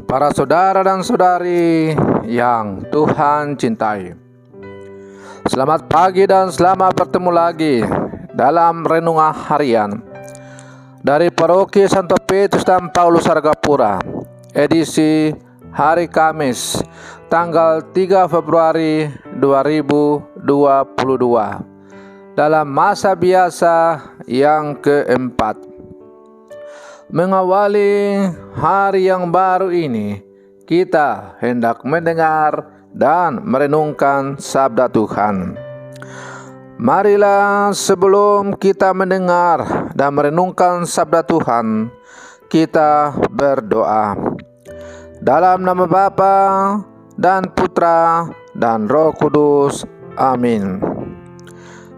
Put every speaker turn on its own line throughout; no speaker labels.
Para saudara dan saudari yang Tuhan cintai, selamat pagi dan selamat bertemu lagi dalam renungan harian dari Paroki Santo Petrus dan Paulus Argapura, edisi hari Kamis, tanggal 3 Februari 2022, dalam masa biasa yang keempat. Mengawali hari yang baru ini, kita hendak mendengar dan merenungkan sabda Tuhan. Marilah sebelum kita mendengar dan merenungkan sabda Tuhan, kita berdoa. Dalam nama Bapa dan Putra dan Roh Kudus. Amin.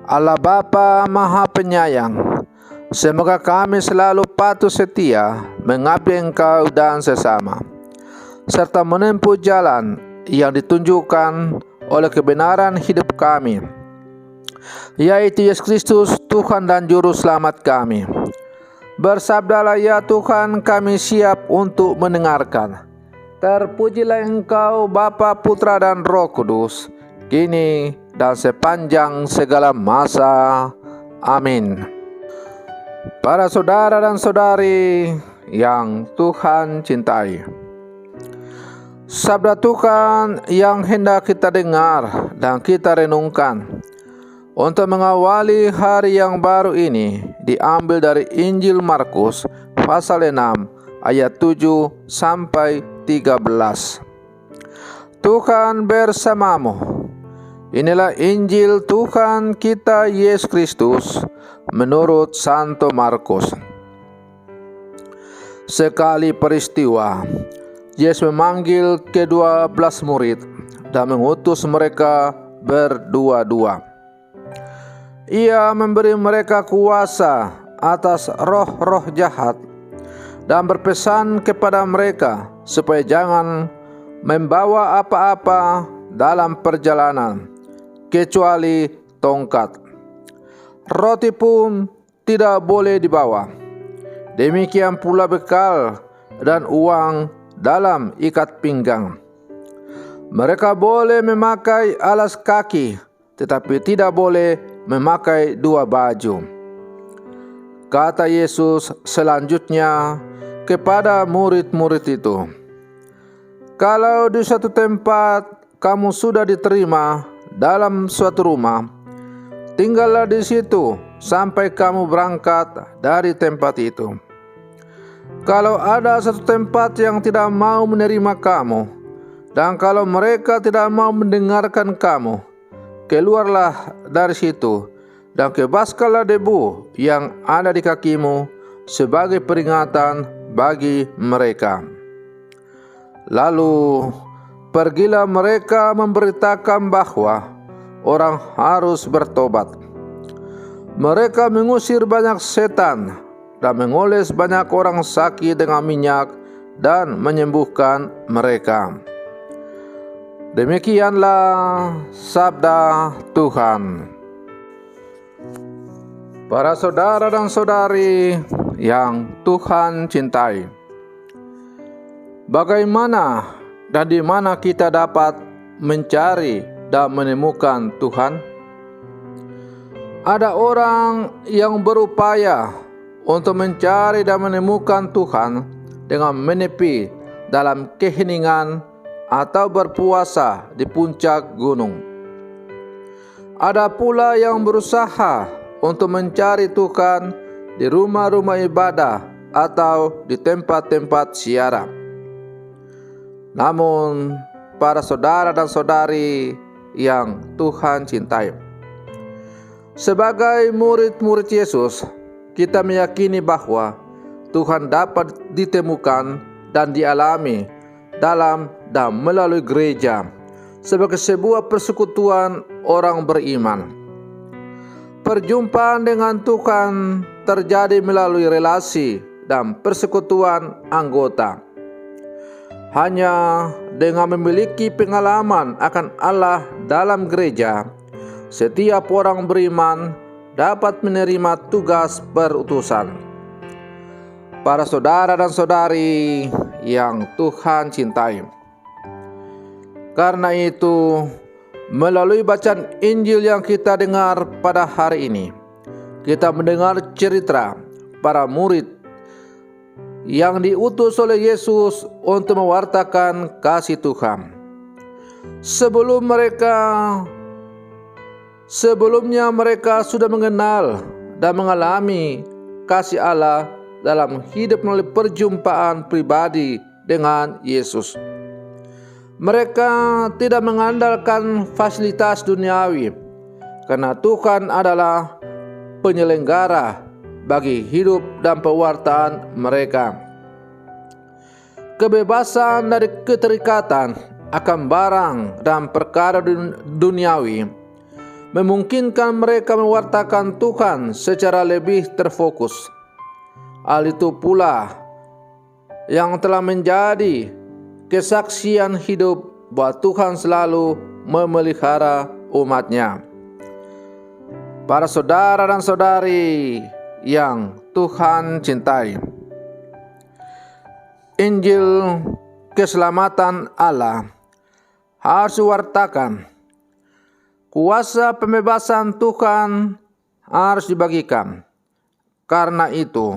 Allah Bapa Maha Penyayang, semoga kami selalu patuh setia mengabdi Engkau dan sesama, serta menempuh jalan yang ditunjukkan oleh kebenaran hidup kami, yaitu Yesus Kristus, Tuhan dan Juru Selamat kami. Bersabdalah ya Tuhan, kami siap untuk mendengarkan. Terpujilah Engkau Bapa, Putra dan Roh Kudus, kini dan sepanjang segala masa. Amin. Para saudara dan saudari yang Tuhan cintai, sabda Tuhan yang hendak kita dengar dan kita renungkan untuk mengawali hari yang baru ini diambil dari Injil Markus pasal 6 ayat 7 sampai 13. Tuhan bersamamu. Inilah Injil Tuhan kita Yesus Kristus menurut Santo Markus. Sekali peristiwa, Yesus memanggil ke-12 murid dan mengutus mereka berdua-dua. Ia memberi mereka kuasa atas roh-roh jahat dan berpesan kepada mereka supaya jangan membawa apa-apa dalam perjalanan kecuali tongkat. Roti pun tidak boleh dibawa. Demikian pula bekal dan uang dalam ikat pinggang. Mereka boleh memakai alas kaki, tetapi tidak boleh memakai dua baju. Kata Yesus selanjutnya kepada murid-murid itu, kalau di suatu tempat kamu sudah diterima dalam suatu rumah, tinggallah di situ sampai kamu berangkat dari tempat itu. Kalau ada satu tempat yang tidak mau menerima kamu, dan kalau mereka tidak mau mendengarkan kamu, keluarlah dari situ dan kebaskanlah debu yang ada di kakimu sebagai peringatan bagi mereka. Lalu pergilah mereka memberitakan bahwa orang harus bertobat. Mereka mengusir banyak setan dan mengoles banyak orang sakit dengan minyak dan menyembuhkan mereka. Demikianlah sabda Tuhan. Para saudara dan saudari yang Tuhan cintai, bagaimana dan di mana kita dapat mencari dan menemukan Tuhan? Ada orang yang berupaya untuk mencari dan menemukan Tuhan dengan menepi dalam keheningan atau berpuasa di puncak gunung. Ada pula yang berusaha untuk mencari Tuhan di rumah-rumah ibadah atau di tempat-tempat ziarah. Namun, para saudara dan saudari yang Tuhan cintai, sebagai murid-murid Yesus, kita meyakini bahwa Tuhan dapat ditemukan dan dialami dalam dan melalui gereja sebagai sebuah persekutuan orang beriman. Perjumpaan dengan Tuhan terjadi melalui relasi dan persekutuan anggota. Hanya dengan memiliki pengalaman akan Allah dalam gereja, setiap orang beriman dapat menerima tugas berutusan. Para saudara dan saudari yang Tuhan cintai. Karena itu, melalui bacaan Injil yang kita dengar pada hari ini, kita mendengar cerita para murid yang diutus oleh Yesus untuk mewartakan kasih Tuhan. Sebelumnya mereka sudah mengenal dan mengalami kasih Allah dalam hidup melalui perjumpaan pribadi dengan Yesus. Mereka tidak mengandalkan fasilitas duniawi, karena Tuhan adalah penyelenggara bagi hidup dan pewartaan mereka. Kebebasan dari keterikatan akan barang dan perkara duniawi memungkinkan mereka mewartakan Tuhan secara lebih terfokus. Hal itu pula yang telah menjadi kesaksian hidup bahwa Tuhan selalu memelihara umat-Nya. Para saudara dan saudari yang Tuhan cintai, Injil keselamatan Allah harus diwartakan. Kuasa pembebasan Tuhan harus dibagikan. Karena itu,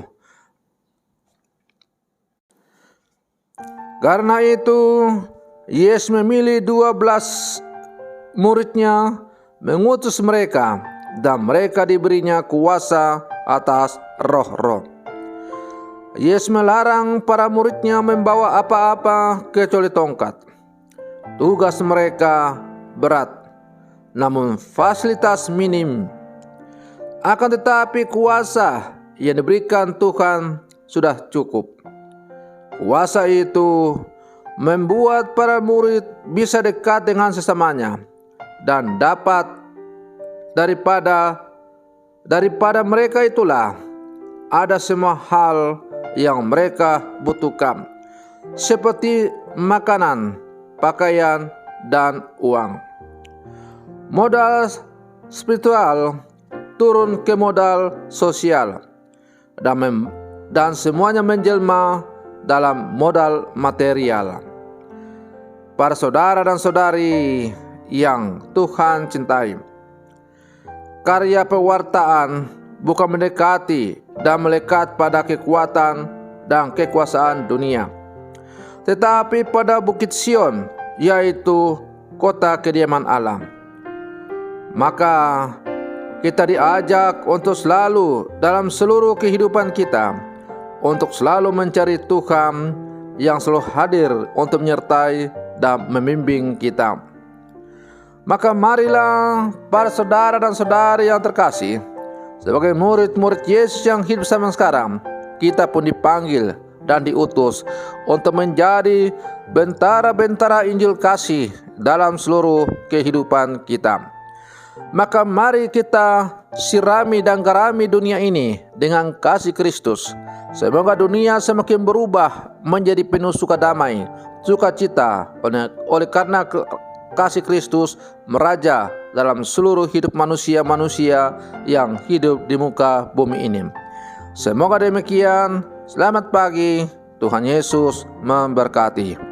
Yesus memilih 12 murid-Nya, mengutus mereka, dan mereka diberinya kuasa atas roh-roh. Yesus melarang para murid-Nya membawa apa-apa kecuali tongkat. Tugas mereka berat, namun fasilitas minim. Akan tetapi kuasa yang diberikan Tuhan sudah cukup. Kuasa itu membuat para murid bisa dekat dengan sesamanya, dan dapat daripada mereka itulah ada semua hal yang mereka butuhkan, seperti makanan, pakaian, dan uang. Modal spiritual turun ke modal sosial, dan semuanya menjelma dalam modal material. Para saudara dan saudari yang Tuhan cintai, karya pewartaan bukan mendekati dan melekat pada kekuatan dan kekuasaan dunia, tetapi pada Bukit Sion, yaitu kota kediaman Allah. Maka kita diajak untuk selalu dalam seluruh kehidupan kita, untuk selalu mencari Tuhan yang selalu hadir untuk menyertai dan membimbing kita. Maka marilah para saudara dan saudari yang terkasih, sebagai murid-murid Yesus yang hidup zaman sekarang, kita pun dipanggil dan diutus untuk menjadi bentara-bentara Injil kasih dalam seluruh kehidupan kita. Maka mari kita sirami dan garami dunia ini dengan kasih Kristus. Semoga dunia semakin berubah menjadi penuh suka damai, sukacita oleh karena kasih Kristus meraja dalam seluruh hidup manusia-manusia yang hidup di muka bumi ini. Semoga demikian. Selamat pagi. Tuhan Yesus memberkati.